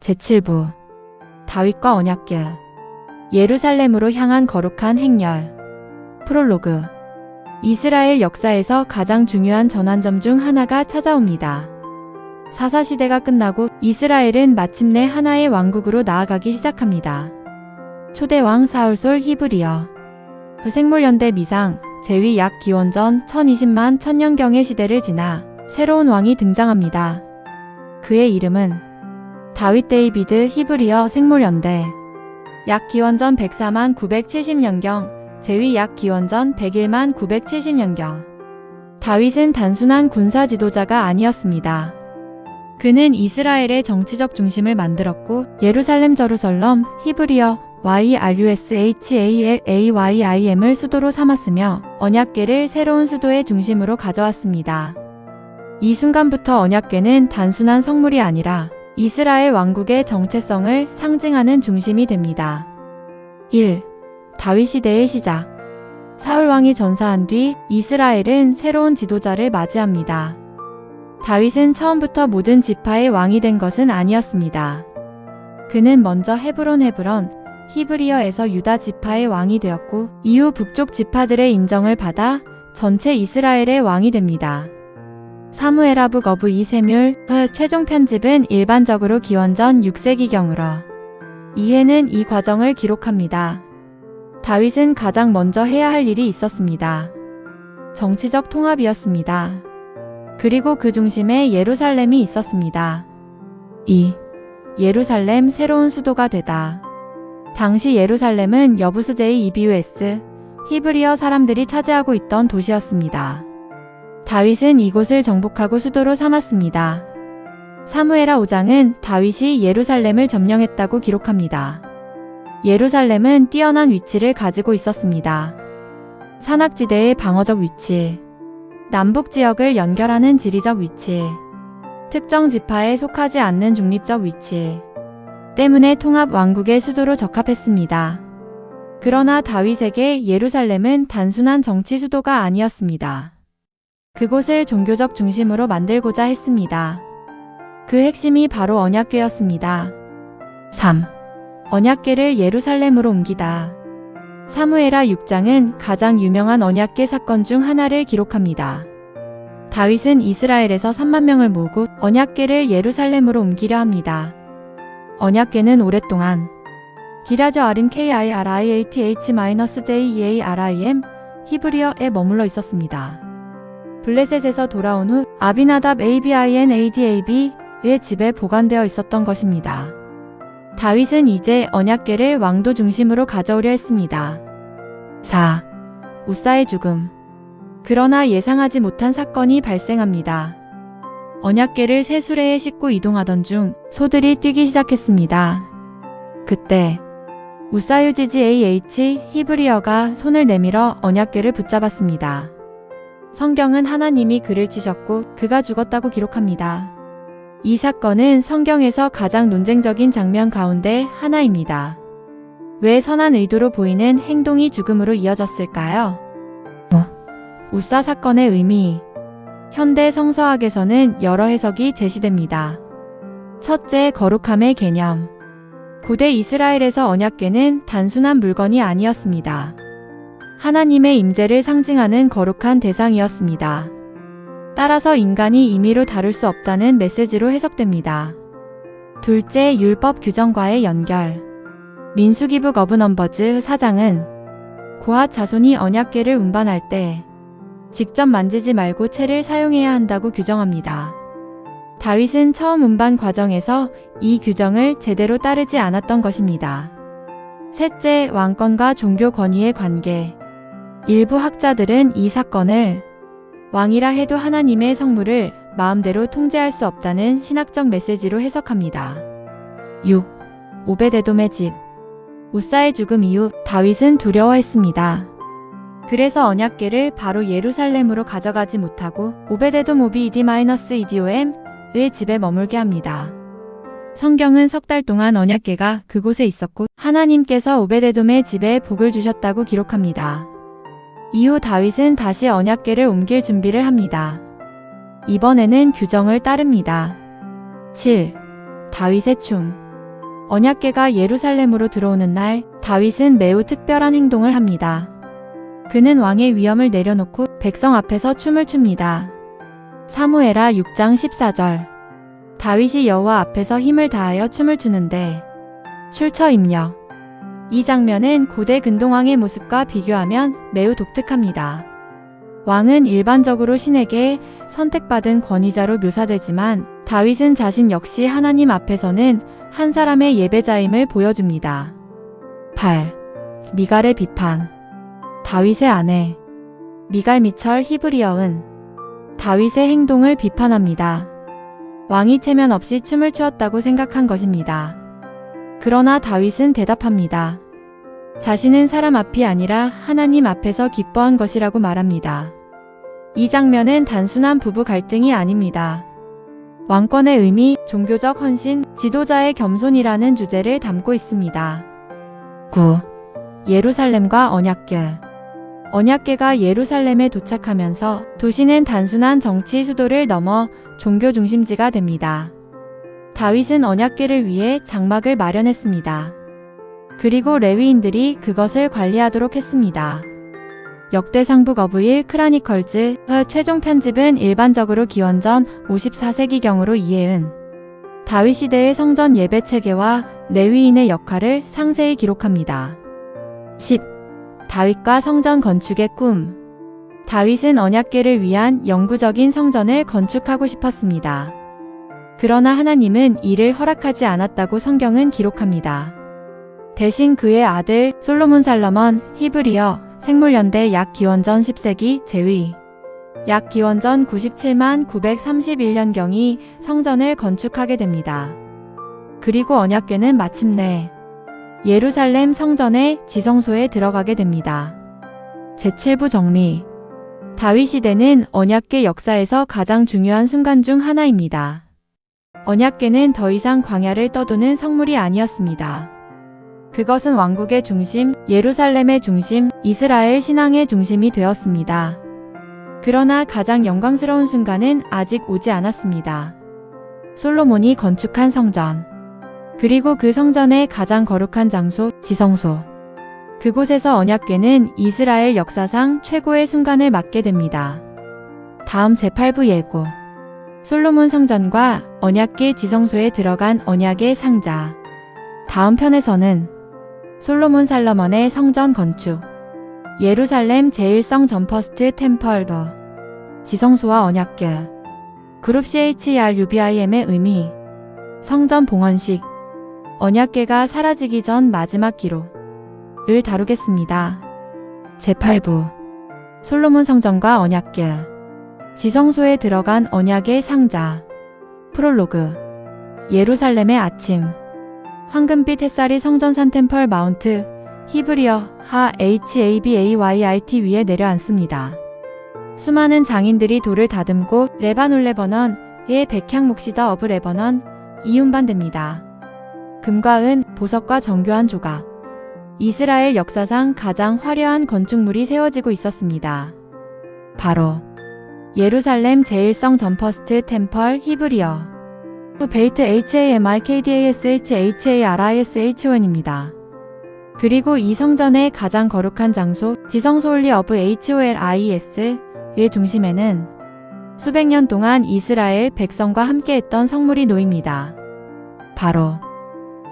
제7부 다윗과 언약궤 예루살렘으로 향한 거룩한 행렬 프롤로그 이스라엘 역사에서 가장 중요한 전환점 중 하나가 찾아옵니다. 사사시대가 끝나고 이스라엘은 마침내 하나의 왕국으로 나아가기 시작합니다. 초대왕 사울솔 히브리어 그 생물연대 미상 제위 약 기원전 1020만 천년경의 시대를 지나 새로운 왕이 등장합니다. 그의 이름은 다윗 데이비드 히브리어 생물연대 약 기원전 104만 970년경 제위 약 기원전 101만 970년경 다윗은 단순한 군사 지도자가 아니었습니다. 그는 이스라엘의 정치적 중심을 만들었고 예루살렘 저루설럼 히브리어 YRUSHALAYIM을 수도로 삼았으며 언약궤를 새로운 수도의 중심으로 가져왔습니다. 이 순간부터 언약궤는 단순한 성물이 아니라 이스라엘 왕국의 정체성을 상징하는 중심이 됩니다. 1. 다윗 시대의 시작 사울 왕이 전사한 뒤 이스라엘은 새로운 지도자를 맞이합니다. 다윗은 처음부터 모든 지파의 왕이 된 것은 아니었습니다. 그는 먼저 헤브론 히브리어에서 유다 지파의 왕이 되었고 이후 북쪽 지파들의 인정을 받아 전체 이스라엘의 왕이 됩니다. 사무엘하 북 오브 2세뮬 최종 편집은 일반적으로 기원전 6세기경으로 이해는 이 과정을 기록합니다. 다윗은 가장 먼저 해야 할 일이 있었습니다. 정치적 통합이었습니다. 그리고 그 중심에 예루살렘이 있었습니다. 2. 예루살렘 새로운 수도가 되다. 당시 예루살렘은 여부스제의 이비우스 히브리어 사람들이 차지하고 있던 도시였습니다. 다윗은 이곳을 정복하고 수도로 삼았습니다. 사무엘하 5장은 다윗이 예루살렘을 점령했다고 기록합니다. 예루살렘은 뛰어난 위치를 가지고 있었습니다. 산악지대의 방어적 위치, 남북 지역을 연결하는 지리적 위치, 특정 지파에 속하지 않는 중립적 위치 때문에 통합 왕국의 수도로 적합했습니다. 그러나 다윗에게 예루살렘은 단순한 정치 수도가 아니었습니다. 그곳을 종교적 중심으로 만들고자 했습니다. 그 핵심이 바로 언약궤였습니다. 3. 언약궤를 예루살렘으로 옮기다. 사무엘하 6장은 가장 유명한 언약궤 사건 중 하나를 기록합니다. 다윗은 이스라엘에서 3만 명을 모으고 언약궤를 예루살렘으로 옮기려 합니다. 언약궤는 오랫동안 기라저 아림 KIRIATH-JEARIM 히브리어에 머물러 있었습니다. 블레셋에서 돌아온 후 아비나답 ABINADAB의 집에 보관되어 있었던 것입니다. 다윗은 이제 언약궤를 왕도 중심으로 가져오려 했습니다. 4. 우사의 죽음. 그러나 예상하지 못한 사건이 발생합니다. 언약궤를 새 수레에 싣고 이동하던 중 소들이 뛰기 시작했습니다. 그때 우사유지지 히브리어가 손을 내밀어 언약궤를 붙잡았습니다. 성경은 하나님이 그를 치셨고 그가 죽었다고 기록합니다. 이 사건은 성경에서 가장 논쟁적인 장면 가운데 하나입니다. 왜 선한 의도로 보이는 행동이 죽음으로 이어졌을까요? 우사 사건의 의미. 현대 성서학에서는 여러 해석이 제시됩니다. 첫째, 거룩함의 개념. 고대 이스라엘에서 언약궤는 단순한 물건이 아니었습니다. 하나님의 임재를 상징하는 거룩한 대상이었습니다. 따라서 인간이 임의로 다룰 수 없다는 메시지로 해석됩니다. 둘째, 율법 규정과의 연결. 민수기 북 오브 넘버즈 4장은 고핫 자손이 언약궤를 운반할 때 직접 만지지 말고 채를 사용해야 한다고 규정합니다. 다윗은 처음 운반 과정에서 이 규정을 제대로 따르지 않았던 것입니다. 셋째, 왕권과 종교 권위의 관계. 일부 학자들은 이 사건을 왕이라 해도 하나님의 성물을 마음대로 통제할 수 없다는 신학적 메시지로 해석합니다. 6. 오베데돔의 집. 우사의 죽음 이후 다윗은 두려워했습니다. 그래서 언약궤를 바로 예루살렘으로 가져가지 못하고 오베데돔 OBED-EDOM의 집에 머물게 합니다. 성경은 석 달 동안 언약궤가 그곳에 있었고 하나님께서 오베데돔의 집에 복을 주셨다고 기록합니다. 이후 다윗은 다시 언약궤를 옮길 준비를 합니다. 이번에는 규정을 따릅니다. 7. 다윗의 춤. 언약궤가 예루살렘으로 들어오는 날 다윗은 매우 특별한 행동을 합니다. 그는 왕의 위엄을 내려놓고 백성 앞에서 춤을 춥니다. 사무엘하 6장 14절. 다윗이 여호와 앞에서 힘을 다하여 춤을 추는데 출처 입력. 이 장면은 고대 근동왕의 모습과 비교하면 매우 독특합니다. 왕은 일반적으로 신에게 선택받은 권위자로 묘사되지만 다윗은 자신 역시 하나님 앞에서는 한 사람의 예배자임을 보여줍니다. 8. 미갈의 비판. 다윗의 아내 미갈 미철 히브리어은 다윗의 행동을 비판합니다. 왕이 체면 없이 춤을 추었다고 생각한 것입니다. 그러나 다윗은 대답합니다. 자신은 사람 앞이 아니라 하나님 앞에서 기뻐한 것이라고 말합니다. 이 장면은 단순한 부부 갈등이 아닙니다. 왕권의 의미, 종교적 헌신, 지도자의 겸손이라는 주제를 담고 있습니다. 9. 예루살렘과 언약궤. 언약궤가 예루살렘에 도착하면서 도시는 단순한 정치 수도를 넘어 종교 중심지가 됩니다. 다윗은 언약궤를 위해 장막을 마련했습니다. 그리고 레위인들이 그것을 관리하도록 했습니다. 역대상북 어브 1 크라니컬즈 최종 편집은 일반적으로 기원전 54세기경으로 이해은 다윗 시대의 성전 예배 체계와 레위인의 역할을 상세히 기록합니다. 10. 다윗과 성전 건축의 꿈. 다윗은 언약궤를 위한 영구적인 성전을 건축하고 싶었습니다. 그러나 하나님은 이를 허락하지 않았다고 성경은 기록합니다. 대신 그의 아들 솔로몬 살러먼 히브리어 생물연대 약 기원전 10세기 제위 약 기원전 97만 931년경이 성전을 건축하게 됩니다. 그리고 언약궤는 마침내 예루살렘 성전의 지성소에 들어가게 됩니다. 제7부 정리. 다윗 시대는 언약궤 역사에서 가장 중요한 순간 중 하나입니다. 언약궤는 더 이상 광야를 떠도는 성물이 아니었습니다. 그것은 왕국의 중심, 예루살렘의 중심, 이스라엘 신앙의 중심이 되었습니다. 그러나 가장 영광스러운 순간은 아직 오지 않았습니다. 솔로몬이 건축한 성전. 그리고 그 성전의 가장 거룩한 장소, 지성소. 그곳에서 언약궤는 이스라엘 역사상 최고의 순간을 맞게 됩니다. 다음 제8부 예고. 솔로몬 성전과 언약궤 지성소에 들어간 언약의 상자. 다음 편에서는 솔로몬 살러먼의 성전 건축, 예루살렘 제1성 점퍼스트 템펄더, 지성소와 언약궤, 그룹 CHRUBIM의 의미, 성전 봉헌식, 언약궤가 사라지기 전 마지막 기록을 다루겠습니다. 제8부 솔로몬 성전과 언약궤, 지성소에 들어간 언약의 상자, 프롤로그, 예루살렘의 아침, 황금빛 햇살이 성전산 템펄 마운트, 히브리어 하 HABAYIT 위에 내려앉습니다. 수많은 장인들이 돌을 다듬고 레바논의 백향 목시더 어브 레버넌 이음반됩니다. 금과 은, 보석과 정교한 조각. 이스라엘 역사상 가장 화려한 건축물이 세워지고 있었습니다. 바로 예루살렘 제1성 점퍼스트 템펄 히브리어 베이트 HAMIKDASHHARISHON입니다. 그리고 이 성전의 가장 거룩한 장소, 지성소 홀리 어브 HOLIS의 중심에는 수백 년 동안 이스라엘 백성과 함께했던 성물이 놓입니다. 바로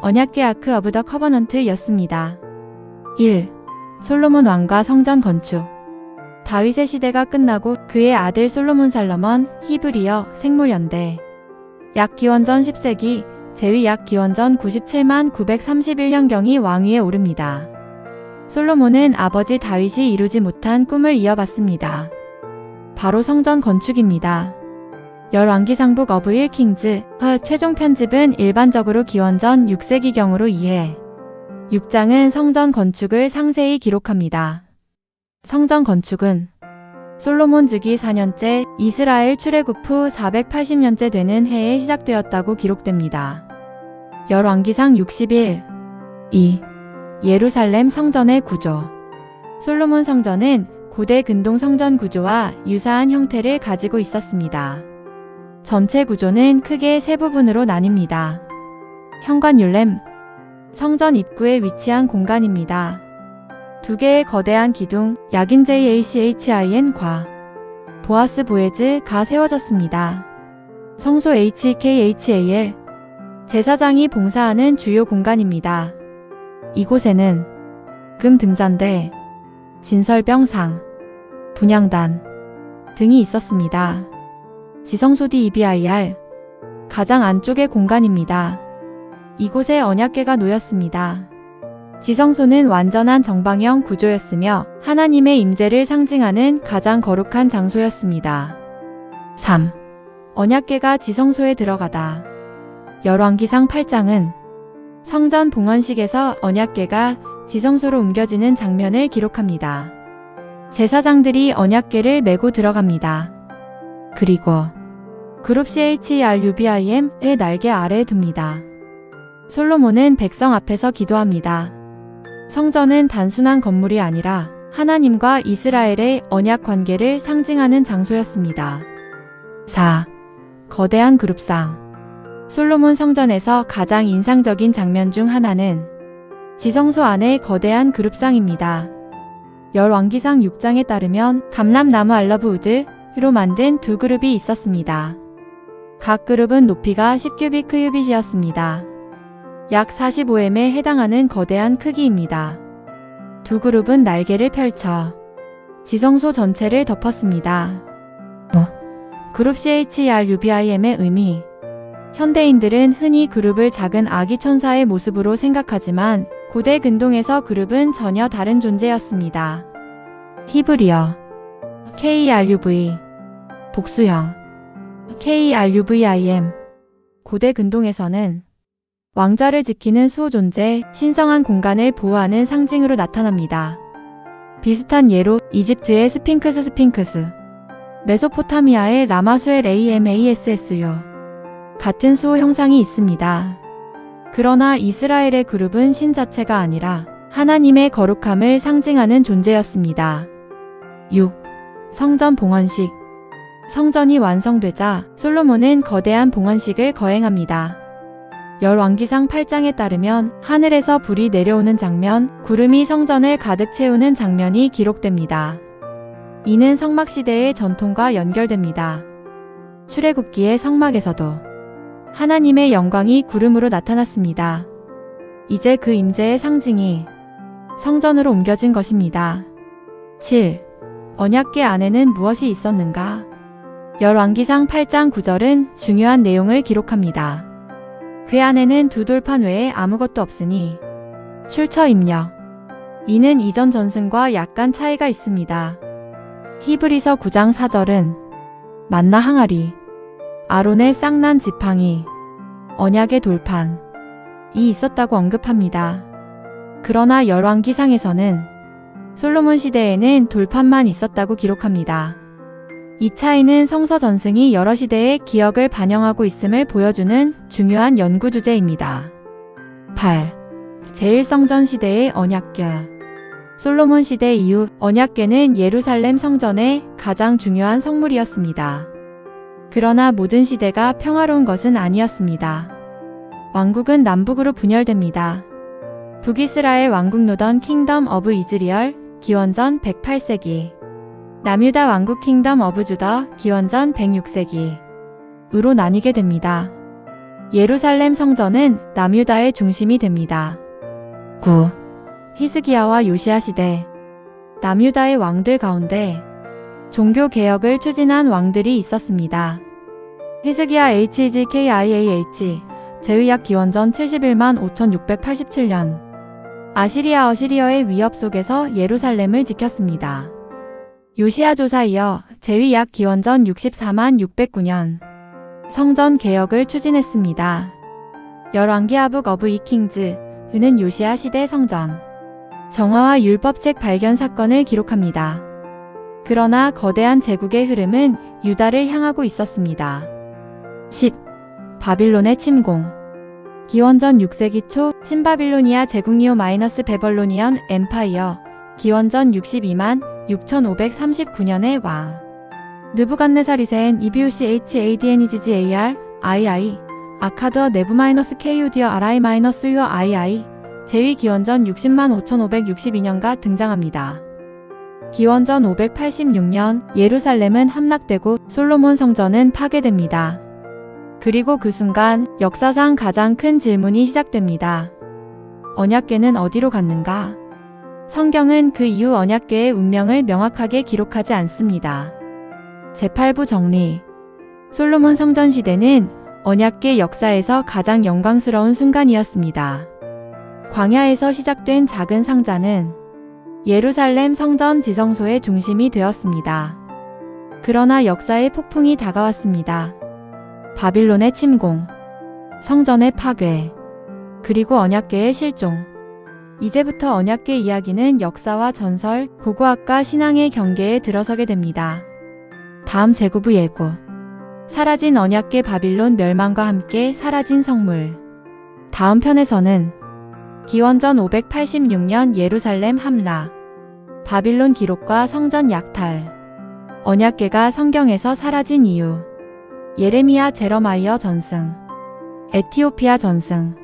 언약궤 아크 어브 더 커버넌트였습니다. 1. 솔로몬 왕과 성전 건축. 다윗의 시대가 끝나고 그의 아들 솔로몬 살러먼 히브리어 생물연대 약 기원전 10세기 제위 약 기원전 97만 931년경이 왕위에 오릅니다. 솔로몬은 아버지 다윗이 이루지 못한 꿈을 이어받습니다. 바로 성전 건축입니다. 열왕기상북 어브 1 킹즈 최종 편집은 일반적으로 기원전 6세기경으로 이해 6장은 성전 건축을 상세히 기록합니다. 성전 건축은 솔로몬 즉위 4년째 이스라엘 출애굽 후 480년째 되는 해에 시작되었다고 기록됩니다. 열왕기상 61. 2. 예루살렘 성전의 구조. 솔로몬 성전은 고대 근동 성전 구조와 유사한 형태를 가지고 있었습니다. 전체 구조는 크게 세 부분으로 나뉩니다. 현관율렘, 성전 입구에 위치한 공간입니다. 두 개의 거대한 기둥, 야긴 JACHIN-과 보아스 보에즈-가 세워졌습니다. 성소 HKHAL, 제사장이 봉사하는 주요 공간입니다. 이곳에는 금 등잔대, 진설병상, 분향단 등이 있었습니다. 지성소 DEBIR, 가장 안쪽의 공간입니다. 이곳에 언약궤가 놓였습니다. 지성소는 완전한 정방형 구조였으며 하나님의 임재를 상징하는 가장 거룩한 장소였습니다. 3. 언약궤가 지성소에 들어가다. 열왕기상 8장은 성전 봉헌식에서 언약궤가 지성소로 옮겨지는 장면을 기록합니다. 제사장들이 언약궤를 메고 들어갑니다. 그리고 그룹 CHRUBIM의 날개 아래에 둡니다. 솔로몬은 백성 앞에서 기도합니다. 성전은 단순한 건물이 아니라 하나님과 이스라엘의 언약 관계를 상징하는 장소였습니다. 4. 거대한 그룹상. 솔로몬 성전에서 가장 인상적인 장면 중 하나는 지성소 안의 거대한 그룹상입니다. 열왕기상 6장에 따르면 감람나무 알러브우드로 만든 두 그룹이 있었습니다. 각 그룹은 높이가 10규빗이었습니다. 약 45m에 해당하는 거대한 크기입니다. 두 그룹은 날개를 펼쳐 지성소 전체를 덮었습니다. 그룹 CHRUBIM의 의미. 현대인들은 흔히 그룹을 작은 아기 천사의 모습으로 생각하지만 고대 근동에서 그룹은 전혀 다른 존재였습니다. 히브리어 KRUV, 복수형 KRUVIM. 고대 근동에서는 왕좌를 지키는 수호 존재, 신성한 공간을 보호하는 상징으로 나타납니다. 비슷한 예로 이집트의 스핑크스, 메소포타미아의 라마수엘 AMASSU 같은 수호 형상이 있습니다. 그러나 이스라엘의 그룹은 신 자체가 아니라 하나님의 거룩함을 상징하는 존재였습니다. 6. 성전 봉헌식. 성전이 완성되자 솔로몬은 거대한 봉헌식을 거행합니다. 열왕기상 8장에 따르면 하늘에서 불이 내려오는 장면, 구름이 성전을 가득 채우는 장면이 기록됩니다. 이는 성막시대의 전통과 연결됩니다. 출애굽기의 성막에서도 하나님의 영광이 구름으로 나타났습니다. 이제 그 임재의 상징이 성전으로 옮겨진 것입니다. 7. 언약궤 안에는 무엇이 있었는가? 열왕기상 8장 9절은 중요한 내용을 기록합니다. 궤 안에는 두 돌판 외에 아무것도 없으니 출처 입력. 이는 이전 전승과 약간 차이가 있습니다. 히브리서 9장 4절은 만나 항아리, 아론의 쌍난 지팡이, 언약의 돌판이 있었다고 언급합니다. 그러나 열왕기상에서는 솔로몬 시대에는 돌판만 있었다고 기록합니다. 이 차이는 성서 전승이 여러 시대의 기억을 반영하고 있음을 보여주는 중요한 연구 주제입니다. 8. 제1성전 시대의 언약궤. 솔로몬 시대 이후 언약궤는 예루살렘 성전의 가장 중요한 성물이었습니다. 그러나 모든 시대가 평화로운 것은 아니었습니다. 왕국은 남북으로 분열됩니다. 북이스라엘 왕국 노던 킹덤 오브 이즈리얼 기원전 108세기, 남유다 왕국 킹덤 오브 주더 기원전 106세기으로 나뉘게 됩니다. 예루살렘 성전은 남유다의 중심이 됩니다. 9. 히스기야와 요시야 시대. 남유다의 왕들 가운데 종교 개혁을 추진한 왕들이 있었습니다. 히스기야 HZKIAH 제위약 기원전 71만 5687년. 어시리아의 위협 속에서 예루살렘을 지켰습니다. 요시야 조사이어 제위약 기원전 64만 609년. 성전 개혁을 추진했습니다. 열왕기하북 오브 이 킹즈는 요시야 시대 성전 정화와 율법책 발견 사건을 기록합니다. 그러나 거대한 제국의 흐름은 유다를 향하고 있었습니다. 10. 바빌론의 침공. 기원전 6세기 초 신바빌로니아 제국 니오-베벌로니언 엠파이어 기원전 62만 6539년의 왕 느부갓네살이센 이비우시 HADNEGGAR II 아카드어 네브-KUD어 RI-UO II 제위 기원전 60만 5562년가 등장합니다. 기원전 586년 예루살렘은 함락되고 솔로몬 성전은 파괴됩니다. 그리고 그 순간 역사상 가장 큰 질문이 시작됩니다. 언약궤는 어디로 갔는가? 성경은 그 이후 언약궤의 운명을 명확하게 기록하지 않습니다. 제8부 정리. 솔로몬 성전 시대는 언약궤 역사에서 가장 영광스러운 순간이었습니다. 광야에서 시작된 작은 상자는 예루살렘 성전 지성소의 중심이 되었습니다. 그러나 역사의 폭풍이 다가왔습니다. 바빌론의 침공, 성전의 파괴, 그리고 언약궤의 실종. 이제부터 언약궤 이야기는 역사와 전설, 고고학과 신앙의 경계에 들어서게 됩니다. 다음 제구부 예고. 사라진 언약궤 바빌론 멸망과 함께 사라진 성물. 다음 편에서는 기원전 586년 예루살렘 함락, 바빌론 기록과 성전 약탈, 언약궤가 성경에서 사라진 이유, 예레미야 제러마이어 전승, 에티오피아 전승,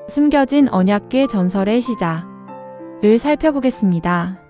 숨겨진 언약궤 전설의 시작을 살펴보겠습니다.